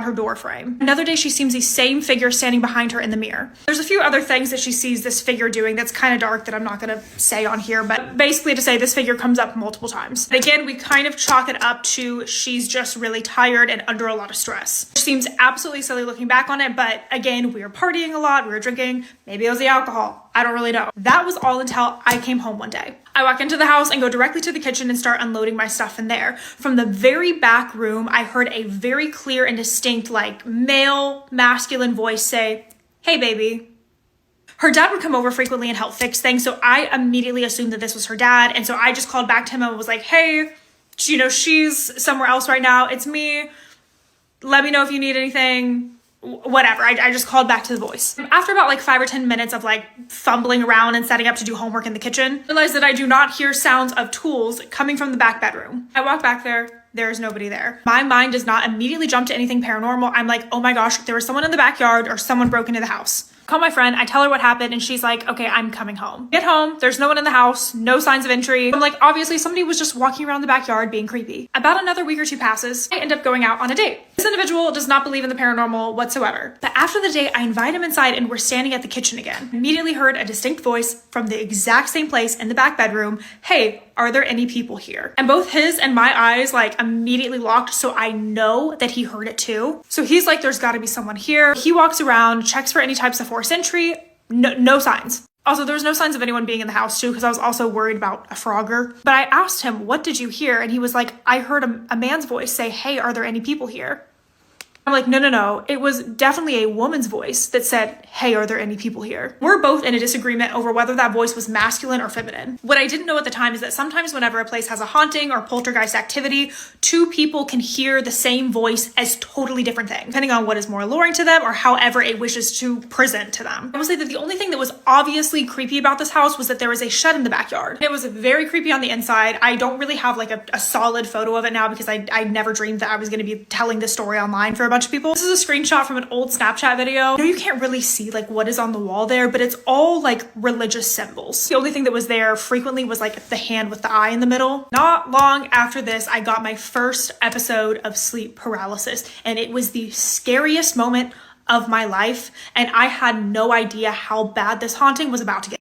her door frame. Another day she sees the same figure standing behind her in the mirror. There's a few other things that she sees this figure doing that's kind of dark that I'm not gonna say on here, but basically to say this figure comes up multiple times. And again, we kind of chalk it up to she's just really tired and under a lot of stress. Which seems absolutely silly looking back on it, but again, we were partying a lot, we were drinking, maybe it was the alcohol, I don't really know. That was all until I came home one day. I walk into the house and go directly to the kitchen and start unloading my stuff in there. From the very back room, I heard a very clear and distinct, like, male, masculine voice say, "Hey, baby." Her dad would come over frequently and help fix things, so I immediately assumed that this was her dad, and so I just called back to him and was like, "Hey, you know, she's somewhere else right now. It's me. Let me know if you need anything." Whatever. I just called back to the voice. After about like 5 or 10 minutes of like fumbling around and setting up to do homework in the kitchen, I realized that I do not hear sounds of tools coming from the back bedroom. I walk back there. There's nobody there. My mind does not immediately jump to anything paranormal. I'm like, oh my gosh, there was someone in the backyard or someone broke into the house. Call my friend, I tell her what happened, and she's like, okay, I'm coming home. Get home, there's no one in the house, no signs of entry. I'm like, obviously somebody was just walking around the backyard being creepy. About another week or two passes, I end up going out on a date. This individual does not believe in the paranormal whatsoever. But after the date, I invite him inside and we're standing at the kitchen again. Immediately heard a distinct voice from the exact same place in the back bedroom, "Hey, are there any people here?" And both his and my eyes like immediately locked, so I know that he heard it too. So he's like, there's gotta be someone here. He walks around, checks for any types of forced entry, no signs. Also, there was no signs of anyone being in the house too, because I was also worried about a frogger. But I asked him, what did you hear? And he was like, I heard a man's voice say, "Hey, are there any people here?" I'm like, no. It was definitely a woman's voice that said, "Hey, are there any people here?" We're both in a disagreement over whether that voice was masculine or feminine. What I didn't know at the time is that sometimes whenever a place has a haunting or poltergeist activity, two people can hear the same voice as totally different things, depending on what is more alluring to them or however it wishes to present to them. I will say that the only thing that was obviously creepy about this house was that there was a shed in the backyard. It was very creepy on the inside. I don't really have like a solid photo of it now because I never dreamed that I was going to be telling this story online for a bunch of people. This is a screenshot from an old Snapchat video. I know you can't really see like what is on the wall there, but it's all like religious symbols. The only thing that was there frequently was like the hand with the eye in the middle. Not long after this, I got my first episode of sleep paralysis, and it was the scariest moment of my life, and I had no idea how bad this haunting was about to get.